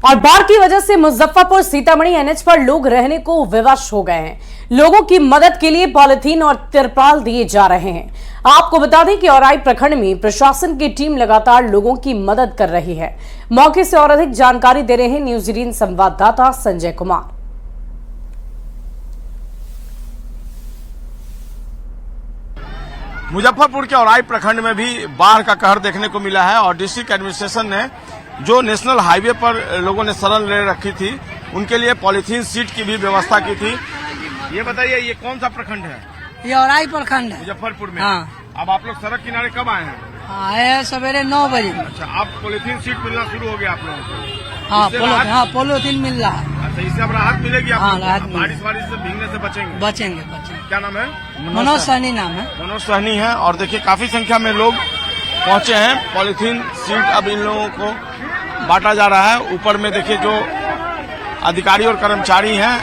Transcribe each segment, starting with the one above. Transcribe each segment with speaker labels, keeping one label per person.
Speaker 1: और बाढ़ की वजह से मुजफ्फरपुर सीतामढ़ी एनएच पर लोग रहने को विवश हो गए हैं। लोगों की मदद के लिए पॉलिथीन और तिरपाल दिए जा रहे हैं। आपको बता दें कि औराई प्रखंड में प्रशासन की टीम लगातार लोगों की मदद कर रही है। मौके से और अधिक जानकारी दे रहे हैं न्यूज 18 संवाददाता संजय कुमार।
Speaker 2: मुजफ्फरपुर के औराई प्रखंड में भी बाढ़ का कहर देखने को मिला है और डिस्ट्रिक्ट एडमिनिस्ट्रेशन ने जो नेशनल हाईवे पर लोगों ने शरण ले रखी थी उनके लिए पॉलीथीन सीट की भी व्यवस्था की थी। ये बताइए, ये कौन सा प्रखंड है?
Speaker 3: ये औराई प्रखंड है
Speaker 2: मुजफ्फरपुर में।
Speaker 3: हाँ।
Speaker 2: अब आप लोग सड़क किनारे कब आए हैं?
Speaker 3: आए सवेरे 9 बजे।
Speaker 2: अच्छा, आप पॉलीथीन सीट मिलना शुरू हो गया आप लोगों को?
Speaker 3: हाँ, पोलोथीन मिल रहा है।
Speaker 2: अच्छा, इससे अब राहत मिलेगी आप?
Speaker 3: हाँ, राहत
Speaker 2: बारिश से भीगने से बचेंगे?
Speaker 3: बचेंगे।
Speaker 2: क्या नाम है?
Speaker 3: मनोज सहनी नाम है।
Speaker 2: मनोज सहनी है। और देखिए, काफी संख्या में लोग पहुंचे हैं। पॉलीथीन सीट अब इन लोगों को बांटा जा रहा है। ऊपर में देखिए जो अधिकारी और कर्मचारी हैं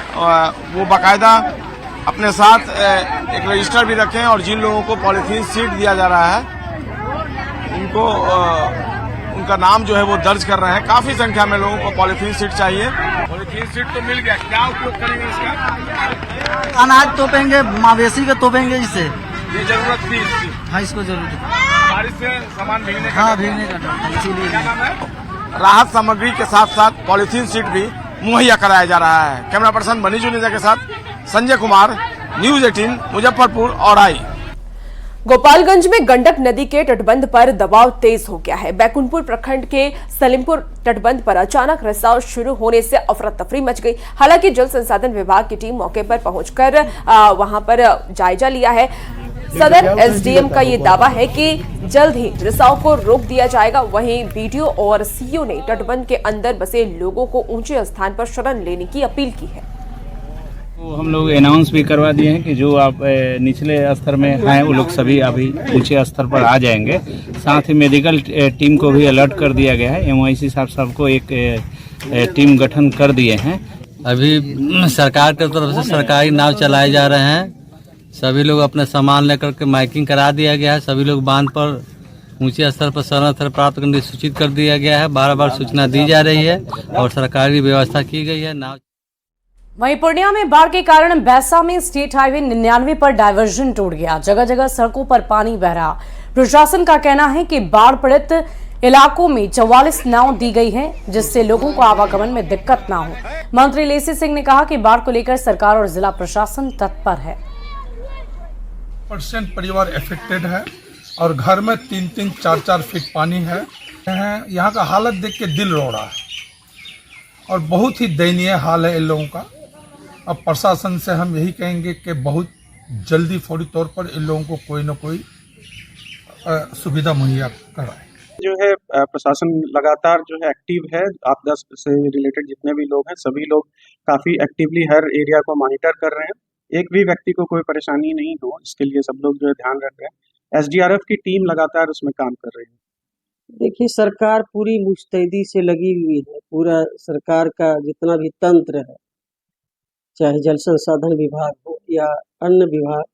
Speaker 2: वो बाकायदा अपने साथ एक रजिस्टर भी रखे हैं और जिन लोगों को पॉलीथीन सीट दिया जा रहा है उनको उनका नाम जो है वो दर्ज कर रहे हैं। काफी संख्या में लोगों को पॉलीथीन सीट चाहिए। पॉलीथीन सीट तो मिल गया, क्या उपयोग करेंगे इसका?
Speaker 4: अनाज तोपेंगे, मवेशी के तोपेंगे। इससे
Speaker 2: ये जरूरत थी इसकी?
Speaker 4: हाँ, इसको जरूरत है।
Speaker 2: बारिश से सामान भीगने का?
Speaker 4: हाँ, भीगने का डर, इसीलिए।
Speaker 2: क्या नाम है? राहत सामग्री के साथ साथ पॉलीथीन सीट भी मुहैया कराया जा रहा है। कैमरा पर्सन बनी जुनेजा के साथ संजय कुमार, न्यूज 18 मुजफ्फरपुर औराई।
Speaker 1: गोपालगंज में गंडक नदी के तटबंध पर दबाव तेज हो गया है। बैकुंठपुर प्रखंड के सलीमपुर तटबंध पर अचानक रिसाव शुरू होने से अफरा तफरी मच गई। हालांकि जल संसाधन विभाग की टीम मौके पर पहुंचकर वहां पर जायजा लिया है। सदर एसडीएम का ये दावा है कि जल्द ही रिसाव को रोक दिया जाएगा। वहीं बीडीओ और सीईओ ने तटबंध के अंदर बसे लोगों को ऊंचे स्थान पर शरण लेने की अपील की है।
Speaker 5: तो हम लोग अनाउंस भी करवा दिए हैं कि जो आप निचले स्तर में हैं वो लोग सभी अभी ऊंचे स्तर पर आ जाएंगे। साथ ही मेडिकल टीम को भी अलर्ट कर दिया गया है। एमआईसी साहब को एक टीम गठन कर दिए हैं।
Speaker 6: अभी सरकार की तरफ से सरकारी नाव चलाए जा रहे हैं। सभी लोग अपने सामान लेकर के माइकिंग करा दिया गया है। सभी लोग बांध पर ऊंचे स्तर पर शरण स्तर प्राप्त करने की सूचित कर दिया गया है। बार बार सूचना दी जा रही है और सरकारी व्यवस्था की गई है। नाव
Speaker 1: वहीं पूर्णिया में बाढ़ के कारण बैसा में स्टेट हाईवे 99 पर डायवर्जन टूट गया। जगह जगह सड़कों पर पानी बह रहा। प्रशासन का कहना है कि बाढ़ पीड़ित इलाकों में 44 नाव दी गई है जिससे लोगों को आवागमन में दिक्कत ना हो। मंत्री लेसी सिंह ने कहा कि बाढ़ को लेकर सरकार और जिला प्रशासन तत्पर है।
Speaker 7: % परिवार अफेक्टेड है और घर में 3-3, 4-4 फीट पानी है। यहाँ का हालत देख के दिल रो रहा है और बहुत ही दयनीय हाल है इन लोगों का। अब प्रशासन से हम यही कहेंगे कि बहुत जल्दी फौरी तौर पर इन लोगों को कोई न कोई सुविधा मुहैया कराए।
Speaker 8: जो है प्रशासन लगातार जो है एक्टिव है। आपदा से रिलेटेड जितने भी लोग हैं सभी लोग काफ़ी एक्टिवली हर एरिया को मॉनिटर कर रहे हैं। एक भी व्यक्ति को कोई परेशानी नहीं हो इसके लिए सब लोग जो है ध्यान रख रहे हैं। एसडीआरएफ की टीम लगातार उसमें काम कर रही है।
Speaker 9: देखिए, सरकार पूरी मुस्तैदी से लगी हुई है। पूरा सरकार का जितना भी तंत्र है, चाहे जल संसाधन विभाग हो या अन्य विभाग,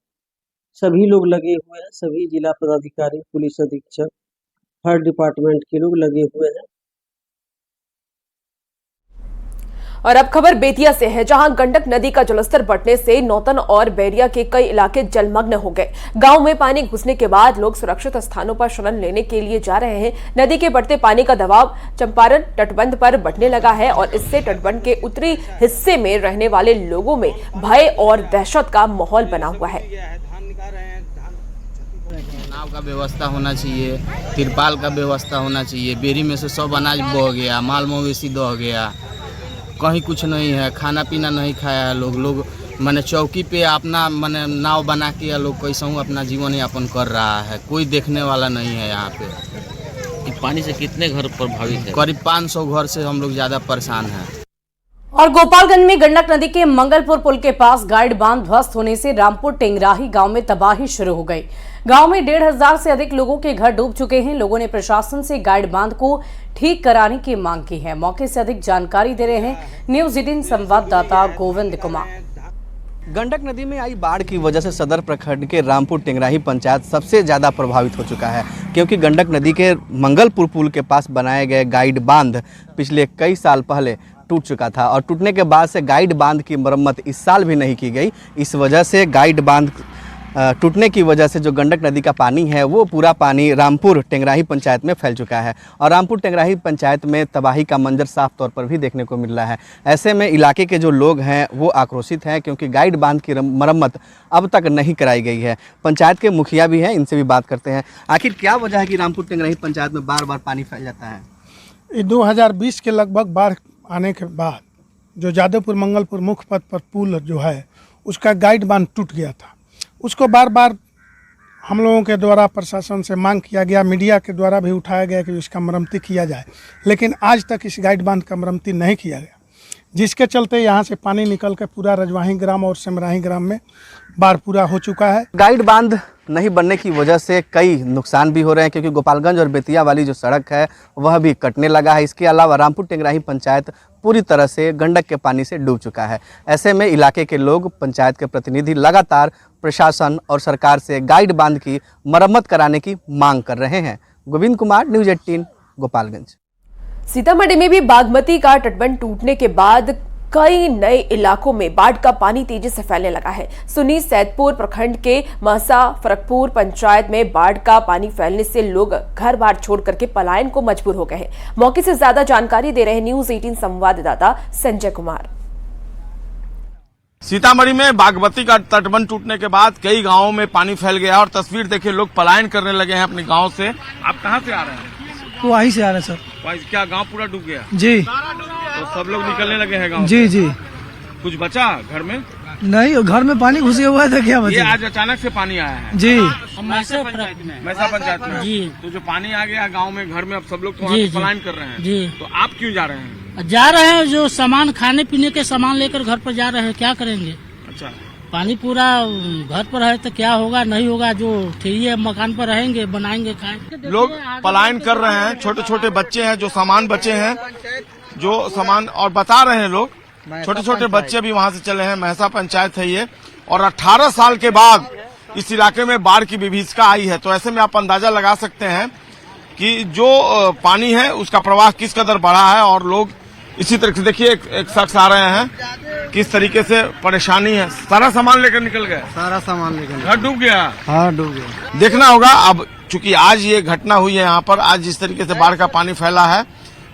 Speaker 9: सभी लोग लगे हुए हैं। सभी जिला पदाधिकारी, पुलिस अधीक्षक, हर डिपार्टमेंट के लोग लगे हुए हैं।
Speaker 1: और अब खबर बेतिया से है, जहां गंडक नदी का जलस्तर बढ़ने से नौतन और बैरिया के कई इलाके जलमग्न हो गए। गांव में पानी घुसने के बाद लोग सुरक्षित स्थानों पर शरण लेने के लिए जा रहे हैं। नदी के बढ़ते पानी का दबाव चंपारण तटबंध पर बढ़ने लगा है और इससे तटबंध के उत्तरी हिस्से में रहने वाले लोगों में भय और दहशत का माहौल बना हुआ है।
Speaker 6: नाव का व्यवस्था होना चाहिए, तिरपाल का व्यवस्था होना चाहिए। बेरी में से सब अनाज बह गया, माल मवेशी दह गया, कहीं कुछ नहीं है, खाना पीना नहीं खाया है। लोग माने चौकी पे अपना माने नाव बना के लोग कैसे अपना जीवन यापन कर रहा है। कोई देखने वाला नहीं है यहाँ पे।
Speaker 10: पानी से कितने घर प्रभावित है?
Speaker 6: करीब 500 घर से हम लोग ज़्यादा परेशान हैं।
Speaker 1: और गोपालगंज में गंडक नदी के मंगलपुर पुल के पास गाइड बांध ध्वस्त होने से रामपुर टेंगराही गांव में तबाही शुरू हो गई। गांव में 1500 से अधिक लोगों के घर डूब चुके हैं। लोगों ने प्रशासन से गाइड बांध को ठीक कराने की मांग की है। मौके से अधिक जानकारी दे रहे हैं न्यूज 18 संवाददाता गोविंद कुमार।
Speaker 11: गंडक नदी में आई बाढ़ की वजह से सदर प्रखंड के रामपुर टेंगराही पंचायत सबसे ज़्यादा प्रभावित हो चुका है, क्योंकि गंडक नदी के मंगलपुर पुल के पास बनाए गए गाइड बांध पिछले कई साल पहले टूट चुका था और टूटने के बाद से गाइड बांध की मरम्मत इस साल भी नहीं की गई। इस वजह से गाइड बांध टूटने की वजह से जो गंडक नदी का पानी है वो पूरा पानी रामपुर टेंगराही पंचायत में फैल चुका है और रामपुर टेंगराही पंचायत में तबाही का मंजर साफ तौर पर भी देखने को मिल रहा है। ऐसे में इलाके के जो लोग हैं वो आक्रोशित हैं, क्योंकि गाइड बांध की मरम्मत अब तक नहीं कराई गई है। पंचायत के मुखिया भी हैं, इनसे भी बात करते हैं। आखिर क्या वजह है कि रामपुर टेंगराही पंचायत में बार बार पानी फैल जाता है?
Speaker 7: 2020 के लगभग बाढ़ आने के बाद जो जादवपुर मंगलपुर मुख्य पथ पर पुल जो है उसका गाइड बांध टूट गया था। उसको बार बार हम लोगों के द्वारा प्रशासन से मांग किया गया, मीडिया के द्वारा भी उठाया गया कि इसका मरम्मती किया जाए, लेकिन आज तक इस गाइड बांध का मरम्मती नहीं किया गया, जिसके चलते यहाँ से पानी निकल के पूरा रजवाही ग्राम और सिमराही ग्राम में बाढ़ पूरा हो चुका है।
Speaker 11: गाइड बांध नहीं बनने की वजह से कई नुकसान भी हो रहे हैं, क्योंकि गोपालगंज और बेतिया वाली जो सड़क है वह भी कटने लगा है। इसके अलावा रामपुर टेंगराही पंचायत पूरी तरह से गंडक के पानी से डूब चुका है। ऐसे में इलाके के लोग, पंचायत के प्रतिनिधि लगातार प्रशासन और सरकार से गाइड बांध की मरम्मत कराने की मांग कर रहे हैं। गोविंद कुमार, न्यूज़ 18, गोपालगंज।
Speaker 1: सीतामढ़ी में भी बागमती का तटबंध टूटने के बाद कई नए इलाकों में बाढ़ का पानी तेजी से फैलने लगा है। सुनी सैदपुर प्रखंड के महसा फरकपुर पंचायत में बाढ़ का पानी फैलने से लोग घर बार छोड़ करके पलायन को मजबूर हो गए हैं। मौके से ज्यादा जानकारी दे रहे हैं न्यूज़ 18 संवाददाता संजय कुमार।
Speaker 2: सीतामढ़ी में बागमती का तटबंध टूटने के बाद कई गांवों में पानी फैल गया और तस्वीर देखिए, लोग पलायन करने लगे हैं अपने गांव से। आप कहां से आ रहे हैं?
Speaker 4: वहीं से आ रहे हैं सर।
Speaker 2: क्या गांव पूरा डूब गया?
Speaker 4: जी,
Speaker 2: तो सब लोग निकलने लगे हैं गांव
Speaker 4: जी
Speaker 2: से?
Speaker 4: जी।
Speaker 2: कुछ बचा घर में?
Speaker 4: नहीं, घर में पानी घुसे हुआ है, तो क्या
Speaker 2: ये आज अचानक से पानी आया है
Speaker 4: जी,
Speaker 2: मैसा पंचायत में जी। तो जो पानी आ गया गांव में, घर में, अब सब लोग तो वहाँ पलायन कर रहे हैं जी। तो आप क्यों जा रहे हैं?
Speaker 3: जा रहे हैं, जो सामान खाने पीने के सामान लेकर घर पर जा रहे हैं, क्या करेंगे?
Speaker 2: अच्छा,
Speaker 3: पानी पूरा घर पर है तो क्या होगा, नहीं होगा, जो ठेरिए मकान पर रहेंगे, बनाएंगे, खाएंगे।
Speaker 2: लोग पलायन कर रहे हैं, छोटे छोटे बच्चे हैं, जो सामान बचे हैं, जो सामान, और बता रहे हैं लोग, छोटे छोटे बच्चे भी वहां से चले हैं। महसा पंचायत है ये, और 18 साल के बाद इस इलाके में बाढ़ की विभीषिका आई है। तो ऐसे में आप अंदाजा लगा सकते हैं कि जो पानी है उसका प्रवाह किस कदर बढ़ा है। और लोग इसी तरह से देखिए, एक शख्स आ रहे हैं, किस तरीके से परेशानी है। सारा सामान लेकर निकल गए?
Speaker 4: सारा सामान लेकर
Speaker 2: घर डूब गया?
Speaker 4: हाँ, डूब गया।
Speaker 2: देखना होगा अब, चूंकि आज ये घटना हुई है यहाँ पर, आज जिस तरीके से बाढ़ का पानी फैला है,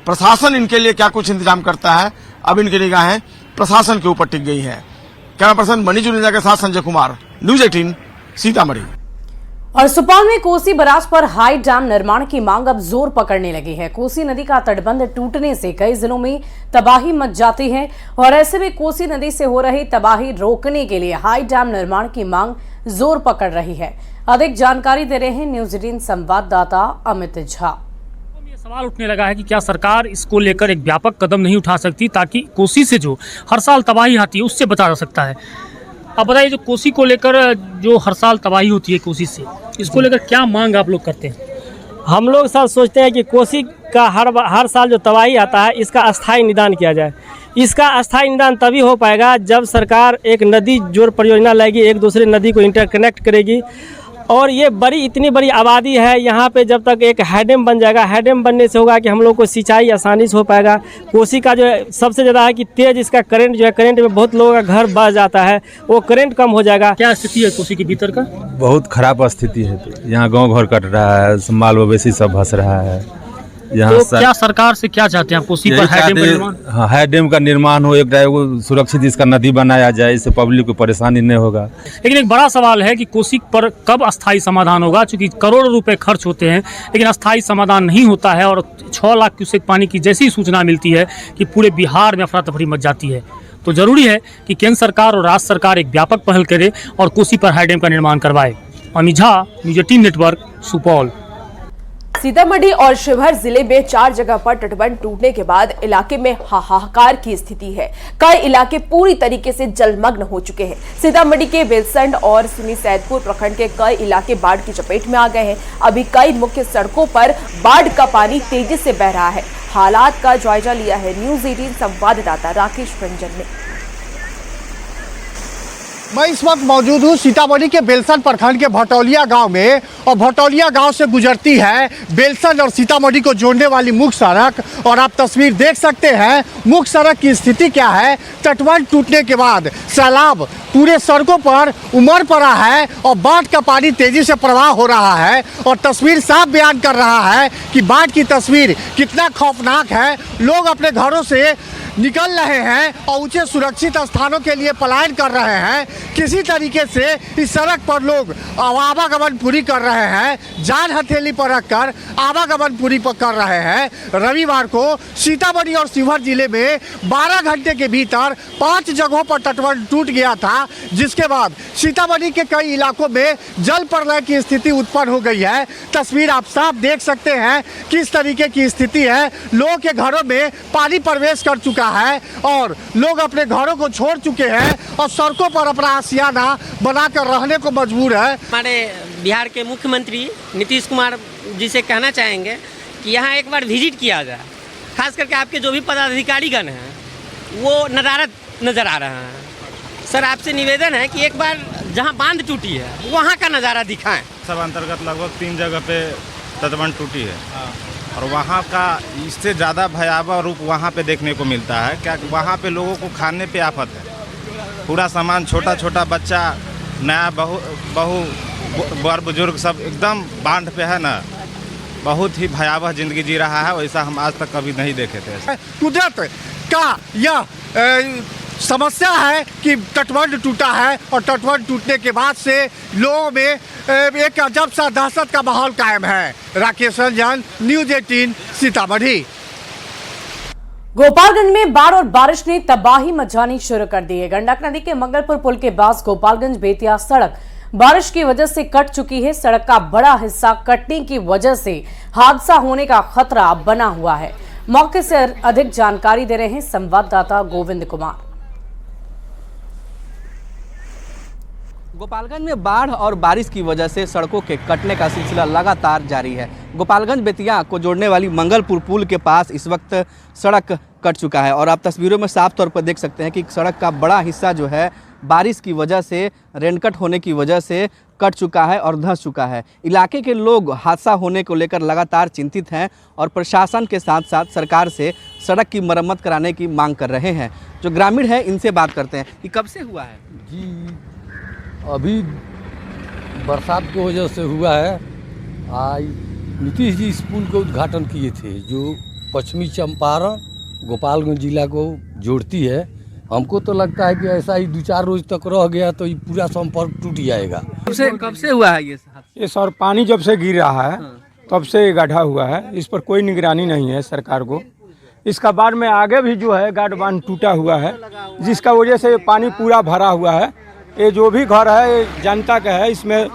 Speaker 2: प्रशासन इनके लिए क्या कुछ इंतजाम करता है, अब इनकी निगाहें प्रशासन के ऊपर टिक गई है। कैमरा पर्सन मनी जुनेजा के साथ संजय कुमार, न्यूज़ 18, सीतामढ़ी।
Speaker 12: और सुपौल में कोसी बराज पर हाई डैम निर्माण की मांग अब जोर पकड़ने लगी है। कोसी नदी का तटबंध टूटने से कई जिलों में तबाही मच जाती है और ऐसे में कोसी नदी से हो रही तबाही रोकने के लिए हाई डैम निर्माण की मांग जोर पकड़ रही है। अधिक जानकारी दे रहे हैं न्यूज़ 18 संवाददाता अमित झा।
Speaker 13: सवाल उठने लगा है कि क्या सरकार इसको लेकर एक व्यापक कदम नहीं उठा सकती, ताकि कोसी से जो हर साल तबाही आती है उससे बचा जा सकता है। अब बताइए, जो कोसी को लेकर जो हर साल तबाही होती है कोसी से, इसको लेकर क्या मांग आप लोग करते हैं?
Speaker 14: हम लोग सर सोचते हैं कि कोसी का हर साल जो तबाही आता है इसका अस्थायी निदान किया जाए। इसका अस्थायी निदान तभी हो पाएगा जब सरकार एक नदी जोड़ परियोजना लाएगी, एक दूसरे नदी को इंटरकनेक्ट करेगी। और ये इतनी बड़ी आबादी है यहाँ पे, जब तक एक हैडम बन जाएगा, हैडम बनने से होगा कि हम लोग को सिंचाई आसानी से हो पाएगा। कोसी का जो सबसे ज़्यादा है कि तेज़ इसका करंट जो है, करंट में बहुत लोगों का घर बह जाता है, वो करंट कम हो जाएगा।
Speaker 13: क्या स्थिति है कोसी के भीतर का?
Speaker 15: बहुत खराब स्थिति है। तो यहाँ गांव घर कट रहा है, माल मवेशी सब भस रहा है यहाँ।
Speaker 13: तो क्या सरकार से क्या चाहते हैं? कोसी पर हाई डैम का निर्माण?
Speaker 15: हाँ, हाई डैम का निर्माण हो, एक सुरक्षित इसका नदी बनाया जाए, इससे पब्लिक को परेशानी नहीं होगा।
Speaker 13: लेकिन एक बड़ा सवाल है कि कोसी पर कब अस्थायी समाधान होगा, क्योंकि करोड़ों रुपए खर्च होते हैं लेकिन अस्थायी समाधान नहीं होता है। और 6 लाख क्यूसेक पानी की जैसी सूचना मिलती है कि पूरे बिहार में अफरा तफरी मच जाती है। तो जरूरी है कि केंद्र सरकार और राज्य सरकार एक व्यापक पहल करे और कोसी पर हाई डैम का निर्माण करवाए। Amit Jha, news 18 network, Supaul.
Speaker 1: सीतामढ़ी और शिवहर जिले में 4 जगह पर तटबंध टूटने के बाद इलाके में हाहाकार की स्थिति है। कई इलाके पूरी तरीके से जलमग्न हो चुके हैं। सीतामढ़ी के बेलसंड और सुनी सैदपुर प्रखंड के कई इलाके बाढ़ की चपेट में आ गए हैं। अभी कई मुख्य सड़कों पर बाढ़ का पानी तेजी से बह रहा है। हालात का जायजा लिया है न्यूज़ 18 संवाददाता राकेश रंजन ने।
Speaker 16: मैं इस वक्त मौजूद हूँ सीतामढ़ी के बेलसन प्रखंड के भटौलिया गांव में और भटौलिया गांव से गुजरती है बेलसन और सीतामढ़ी को जोड़ने वाली मुख्य सड़क। और आप तस्वीर देख सकते हैं मुख्य सड़क की स्थिति क्या है। तटबंध टूटने के बाद सैलाब पूरे सड़कों पर उमड़ पड़ा है और बाढ़ का पानी तेजी से प्रवाह हो रहा है और तस्वीर साफ बयान कर रहा है कि बाढ़ की तस्वीर कितना खौफनाक है। लोग अपने घरों से निकल रहे हैं और ऊंचे सुरक्षित स्थानों के लिए पलायन कर रहे हैं। किसी तरीके से इस सड़क पर लोग आवागमन पूरी कर रहे हैं, जान हथेली पर रखकर आवागमन पूरी कर रहे हैं। रविवार को सीतामढ़ी और शिवहर जिले में 12 घंटे के भीतर 5 जगहों पर तटबंध टूट गया था, जिसके बाद सीतामढ़ी के कई इलाकों में जल प्रलय की स्थिति उत्पन्न हो गई है। तस्वीर आप साफ देख सकते हैं किस तरीके की स्थिति है। लोगों के घरों में पानी प्रवेश कर चुका है और लोग अपने घरों को छोड़ चुके हैं और सड़कों पर अपना आशियाना बनाकर रहने को मजबूर है।
Speaker 17: हमारे बिहार के मुख्यमंत्री नीतीश कुमार जी से कहना चाहेंगे कि यहाँ एक बार विजिट किया जाए। खास करके आपके जो भी पदाधिकारीगण हैं वो नदारद नज़र आ रहे हैं। सर आपसे निवेदन है कि एक बार जहाँ बांध टूटी है वहाँ का नज़ारा दिखाएं।
Speaker 18: सब अंतर्गत लगभग 3 जगह पे तटबंध टूटी है और वहाँ का इससे ज़्यादा भयावह रूप वहाँ पे देखने को मिलता है। क्या वहाँ पे लोगों को खाने पे आफत है। पूरा सामान, छोटा छोटा बच्चा, नया बहू बड़ बुजुर्ग सब एकदम बांध पे है ना। बहुत ही भयावह जिंदगी जी रहा है, वैसा हम आज तक कभी नहीं देखे थे।
Speaker 16: कुदरत का यह समस्या है कि तटबंध टूटा है और तटबंध टूटने के बाद से लोगों में एक अजब सा दहशत का माहौल कायम है। राकेश रंजन, न्यूज़ 18 सीतामढ़ी।
Speaker 12: गोपालगंज में बाढ़ और बारिश ने तबाही मचानी शुरू कर दी है। गंडक नदी के मंगलपुर पुल के पास गोपालगंज बेतिया सड़क बारिश की वजह से कट चुकी है। सड़क का बड़ा हिस्सा कटने की वजह से हादसा होने का खतरा बना हुआ है। मौके से अधिक जानकारी दे रहे हैं संवाददाता गोविंद कुमार।
Speaker 11: गोपालगंज में बाढ़ और बारिश की वजह से सड़कों के कटने का सिलसिला लगातार जारी है। गोपालगंज बेतिया को जोड़ने वाली मंगलपुर पुल के पास इस वक्त सड़क कट चुका है और आप तस्वीरों में साफ तौर पर देख सकते हैं कि सड़क का बड़ा हिस्सा जो है बारिश की वजह से, रेनकट होने की वजह से कट चुका है और धंस चुका है। इलाके के लोग हादसा होने को लेकर लगातार चिंतित हैं और प्रशासन के साथ साथ सरकार से सड़क की मरम्मत कराने की मांग कर रहे हैं। जो ग्रामीण है इनसे बात करते हैं कि कब से हुआ है।
Speaker 19: जी अभी बरसात की वजह से हुआ है। नीतीश जी इस पुल का उद्घाटन किए थे जो पश्चिमी चंपारण गोपालगंज जिला को जोड़ती है। हमको तो लगता है कि ऐसा ही 2-4 रोज तक रह गया तो ये पूरा संपर्क टूट जाएगा।
Speaker 11: कब से हुआ है ये
Speaker 20: सर? पानी जब से गिर रहा है तब से ये गड्ढा हुआ है। इस पर कोई निगरानी नहीं है सरकार को। इसका बाद में आगे भी जो है गार्ड बांध टूटा हुआ है, जिसका वजह से पानी पूरा भरा हुआ है। ये जो भी घर है ये जनता का है, इसमें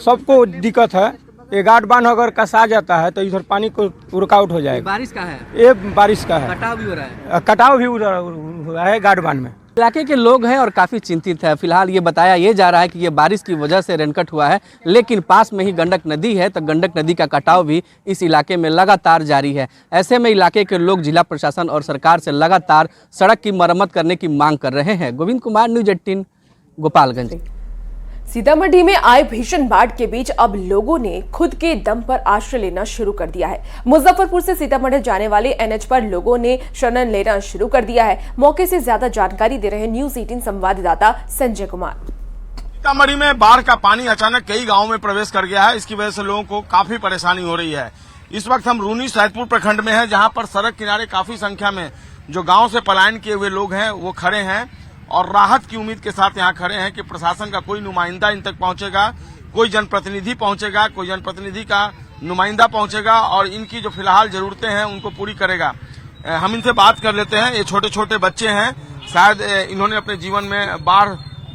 Speaker 20: सबको दिक्कत है। ये गार्ड बांध अगर कसा जाता है तो इधर पानी को रुकावट हो जाएगा।
Speaker 11: बारिश का है,
Speaker 20: ये बारिश का है।
Speaker 11: कटाव भी हो रहा है।
Speaker 20: कटाव भी हुआ है गार्ड बांध में।
Speaker 11: इलाके के लोग हैं और काफ़ी चिंतित है। फिलहाल ये बताया ये जा रहा है कि ये बारिश की वजह से रेनकट हुआ है, लेकिन पास में ही गंडक नदी है तो गंडक नदी का कटाव भी इस इलाके में लगातार जारी है। ऐसे में इलाके के लोग जिला प्रशासन और सरकार से लगातार सड़क की मरम्मत करने की मांग कर रहे हैं। गोविंद कुमार, न्यूज़ 18 गोपालगंज।
Speaker 1: सीतामढ़ी में आए भीषण बाढ़ के बीच अब लोगों ने खुद के दम पर आश्रय लेना शुरू कर दिया है। मुजफ्फरपुर से सीतामढ़ी जाने वाले एनएच पर लोगों ने शरण लेना शुरू कर दिया है। मौके से ज्यादा जानकारी दे रहे हैं न्यूज़ 18 संवाददाता संजय कुमार।
Speaker 2: सीतामढ़ी में बाढ़ का पानी अचानक कई गाँव में प्रवेश कर गया है। इसकी वजह से लोगों को काफी परेशानी हो रही है। इस वक्त हम रूनी सैदपुर प्रखंड में है, जहाँ पर सड़क किनारे काफी संख्या में जो गाँव से पलायन किए हुए लोग हैं वो खड़े हैं और राहत की उम्मीद के साथ यहाँ खड़े हैं कि प्रशासन का कोई नुमाइंदा इन तक पहुंचेगा, कोई जनप्रतिनिधि पहुंचेगा, कोई जनप्रतिनिधि का नुमाइंदा पहुंचेगा और इनकी जो फिलहाल जरूरतें हैं उनको पूरी करेगा। हम इनसे बात कर लेते हैं। ये छोटे छोटे बच्चे हैं, शायद इन्होंने अपने जीवन में बाढ़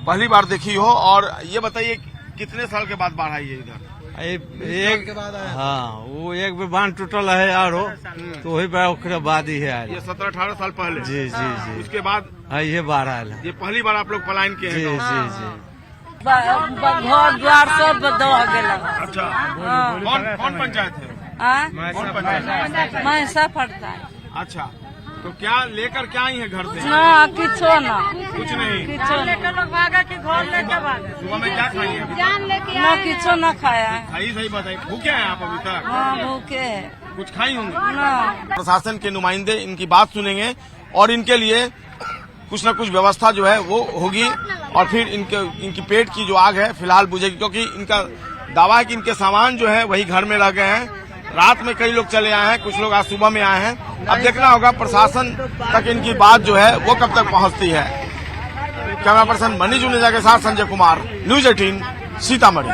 Speaker 2: पहली बार देखी हो। और ये बताइए कितने साल के बाद बाढ़ आई है इधर?
Speaker 21: एक हाँ, वो एक भी बांध टूटल है और तो वही बाद ही है।
Speaker 2: ये 17-18 साल पहले।
Speaker 21: जी जी जी।
Speaker 2: उसके बाद
Speaker 21: हाँ, ये बाढ़ आया।
Speaker 2: ये पहली बार आप लोग पलायन किए हैं?
Speaker 21: जी जी जी।
Speaker 22: घर द्वार सब दह गेला।
Speaker 2: अच्छा, कौन पंचायत है?
Speaker 22: महिषा पड़ता है।
Speaker 2: अच्छा, तो क्या लेकर क्या आई है घर से?
Speaker 22: ना किछो ना,
Speaker 2: कुछ नहीं।
Speaker 22: किछो लेकर लोग भागा कि घर लेकर भागा।
Speaker 2: सुबह में क्या खाई है?
Speaker 22: ना किछो ना खाया है।
Speaker 2: खाई सही बताइए, भूखे हैं आप अभी तक?
Speaker 22: हाँ भूखे है।
Speaker 2: कुछ खाई होंगे
Speaker 22: ना।
Speaker 2: प्रशासन के नुमाइंदे इनकी बात सुनेंगे और इनके लिए कुछ न कुछ व्यवस्था जो है वो होगी और फिर इनकी पेट की जो आग है फिलहाल बुझेगी, क्योंकि इनका दावा है कि इनके सामान जो है वही घर में रह गए हैं। रात में कई लोग चले आए हैं, कुछ लोग आज सुबह में आए हैं। अब देखना होगा प्रशासन तक इनकी बात जो है वो कब तक पहुंचती है। कैमरा पर्सन मनीष जुनेजा के साथ संजय कुमार, न्यूज 18 सीतामढ़ी।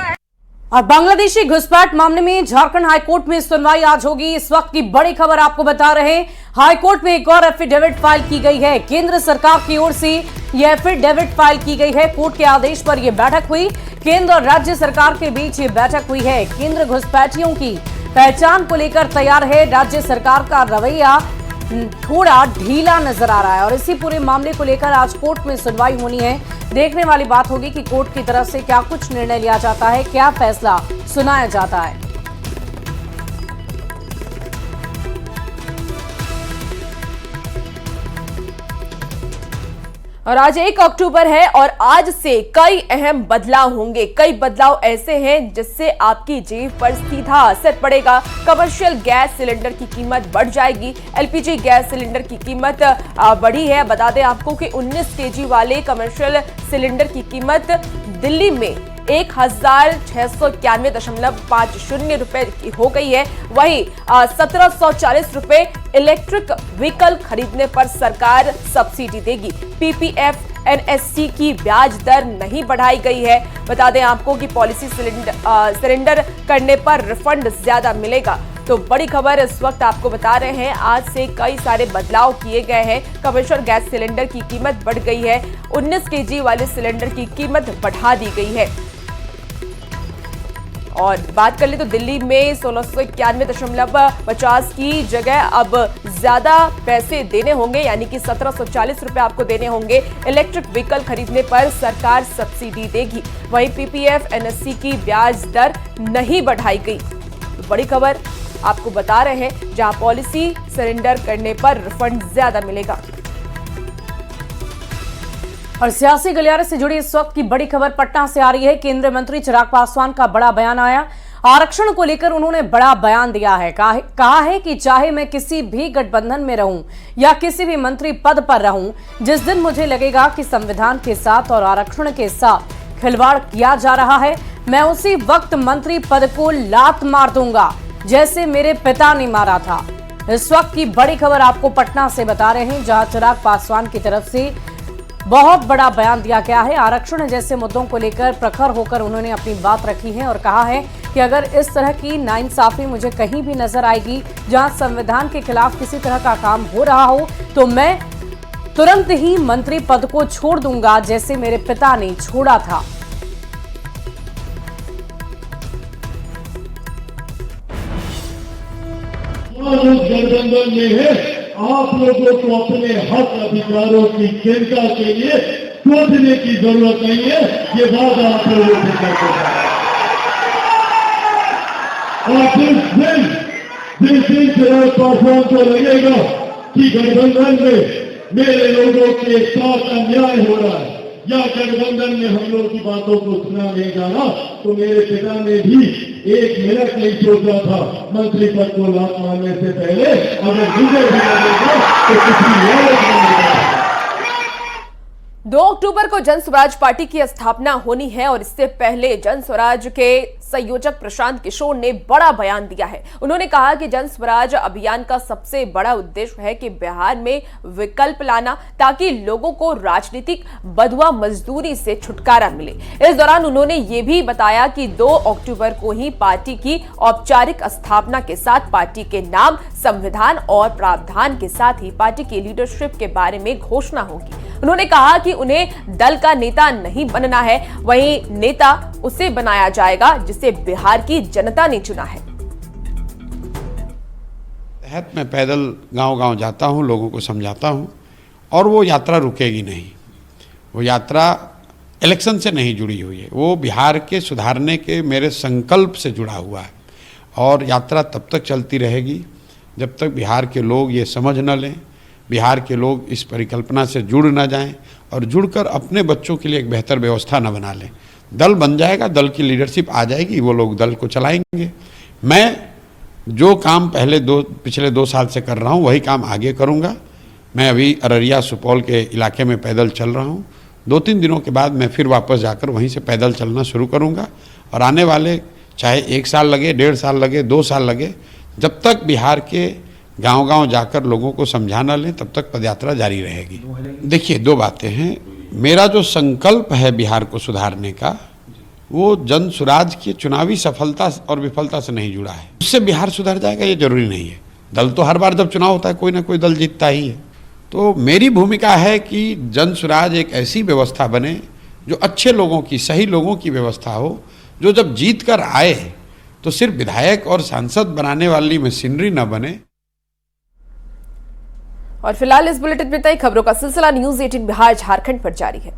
Speaker 12: और बांग्लादेशी घुसपैठ मामले में झारखंड हाईकोर्ट में सुनवाई आज होगी। इस वक्त की बड़ी खबर आपको बता रहे हैं, हाईकोर्ट में एक और एफिडेविट फाइल की गई है। केंद्र सरकार की ओर से यह एफिडेविट फाइल की गई है। कोर्ट के आदेश पर यह बैठक हुई। केंद्र और राज्य सरकार के बीच ये बैठक हुई है। केंद्र घुसपैठियों की पहचान को लेकर तैयार है। राज्य सरकार का रवैया थोड़ा ढीला नजर आ रहा है और इसी पूरे मामले को लेकर आज कोर्ट में सुनवाई होनी है। देखने वाली बात होगी कि कोर्ट की तरफ से क्या कुछ निर्णय लिया जाता है, क्या फैसला सुनाया जाता है।
Speaker 1: और आज 1 अक्टूबर है और आज से कई अहम बदलाव होंगे। कई बदलाव ऐसे हैं जिससे आपकी जेब पर सीधा असर पड़ेगा। कमर्शियल गैस सिलेंडर की कीमत बढ़ जाएगी। एलपीजी गैस सिलेंडर की कीमत बढ़ी है। बता दें आपको कि 19 केजी वाले कमर्शियल सिलेंडर की कीमत दिल्ली में 1691.50 रुपए की हो गई है। वहीं 1740 रुपए इलेक्ट्रिक व्हीकल खरीदने पर सरकार सब्सिडी देगी। पीपीएफ एनएससी की ब्याज दर नहीं बढ़ाई गई है। बता दें आपको कि पॉलिसी सरेंडर करने पर रिफंड ज्यादा मिलेगा। तो बड़ी खबर इस वक्त आपको बता रहे हैं, आज से कई सारे बदलाव किए गए हैं। कमर्शियल गैस सिलेंडर की कीमत बढ़ गई है। 19 केजी वाले सिलेंडर की कीमत बढ़ा दी गई है। और बात कर ले तो दिल्ली में 1691.50 की जगह अब ज्यादा पैसे देने होंगे, यानी कि 1740 रुपए आपको देने होंगे। इलेक्ट्रिक व्हीकल खरीदने पर सरकार सब्सिडी देगी। वहीं पीपीएफ एनएससी की ब्याज दर नहीं बढ़ाई गई। तो बड़ी खबर आपको बता रहे हैं, जहां पॉलिसी सरेंडर करने पर रिफंड ज्यादा मिलेगा।
Speaker 12: और सियासी गलियारे से जुड़ी इस वक्त की बड़ी खबर पटना से आ रही है। केंद्रीय मंत्री चिराग पासवान का बड़ा बयान आया। आरक्षण को लेकर उन्होंने बड़ा बयान दिया है। कहा है कि चाहे मैं किसी भी गठबंधन में रहूं या किसी भी मंत्री पद पर रहूं, जिस दिन मुझे लगेगा कि संविधान के साथ और आरक्षण के साथ खिलवाड़ किया जा रहा है, मैं उसी वक्त मंत्री पद को लात मार दूंगा, जैसे मेरे पिता ने मारा था। इस वक्त की बड़ी खबर आपको पटना से बता रहे हैं, जहां चिराग पासवान की तरफ से बहुत बड़ा बयान दिया गया है। आरक्षण जैसे मुद्दों को लेकर प्रखर होकर उन्होंने अपनी बात रखी है और कहा है कि अगर इस तरह की नाइंसाफी मुझे कहीं भी नजर आएगी, जहां संविधान के खिलाफ किसी तरह का काम हो रहा हो, तो मैं तुरंत ही मंत्री पद को छोड़ दूंगा, जैसे मेरे पिता ने छोड़ा था।
Speaker 5: गठबंधन में है, आप लोगों को अपने हक अधिकारों की चिंता के लिए सोचने की जरूरत नहीं है। ये वादा आप लोगों से करते हैं। और जिस दिन चिराग पासवान को लगेगा कि गठबंधन में मेरे लोगों के साथ अन्याय हो रहा है या गठबंधन में हम लोग की बातों को सुना नहीं जा रहा, तो मेरे पिता ने भी 1 मिनट नहीं सोचा था मंत्री पद को लात मारने से पहले अगर मुझे भी लगेगा तो किसी और को मिलेगा।
Speaker 1: 2 अक्टूबर को जन स्वराज पार्टी की स्थापना होनी है और इससे पहले जन स्वराज के संयोजक प्रशांत किशोर ने बड़ा बयान दिया है। उन्होंने कहा कि जन स्वराज अभियान का सबसे बड़ा उद्देश्य है कि बिहार में विकल्प लाना, ताकि लोगों को राजनीतिक बंधुआ मजदूरी से छुटकारा मिले। इस दौरान उन्होंने ये भी बताया कि 2 अक्टूबर को ही पार्टी की औपचारिक स्थापना के साथ पार्टी के नाम, संविधान और प्रावधान के साथ ही पार्टी की लीडरशिप के बारे में घोषणा होगी। उन्होंने कहा कि उन्हें दल का नेता नहीं बनना है, वहीं नेता उसे बनाया जाएगा जिसे बिहार की जनता ने चुना है।
Speaker 8: मैं पैदल गांव-गांव जाता हूं, लोगों को समझाता हूं और वो यात्रा रुकेगी नहीं। वो यात्रा इलेक्शन से नहीं जुड़ी हुई है, वो बिहार के सुधारने के मेरे संकल्प से जुड़ा हुआ है और यात्रा तब तक चलती रहेगी जब तक बिहार के लोग ये समझ न लें बिहार के लोग इस परिकल्पना से जुड़ ना जाएं और जुड़कर अपने बच्चों के लिए एक बेहतर व्यवस्था न बना लें। दल बन जाएगा, दल की लीडरशिप आ जाएगी, वो लोग दल को चलाएंगे। मैं जो काम पिछले 2 साल से कर रहा हूँ वही काम आगे करूँगा। मैं अभी अररिया सुपौल के इलाके में पैदल चल रहा हूँ। 2-3 दिनों के बाद मैं फिर वापस जाकर वहीं से पैदल चलना शुरू करूँगा और आने वाले चाहे 1 साल लगे, 1.5 साल लगे, 2 साल लगे, जब तक बिहार के गांव-गांव जाकर लोगों को समझाना लें तब तक पदयात्रा जारी रहेगी। देखिए 2 बातें हैं। मेरा जो संकल्प है बिहार को सुधारने का, वो जन सुराज की चुनावी सफलता और विफलता से नहीं जुड़ा है। उससे बिहार सुधर जाएगा ये जरूरी नहीं है। दल तो हर बार जब चुनाव होता है कोई ना कोई दल जीतता ही है। तो मेरी भूमिका है कि जन सुराज एक ऐसी व्यवस्था बने जो अच्छे लोगों की, सही लोगों की व्यवस्था हो, जो जब जीत कर आए तो सिर्फ विधायक और सांसद बनाने वाली मशीनरी न बने।
Speaker 1: और फिलहाल इस बुलेटिन में तय खबरों का सिलसिला न्यूज़ 18 बिहार झारखंड पर जारी है।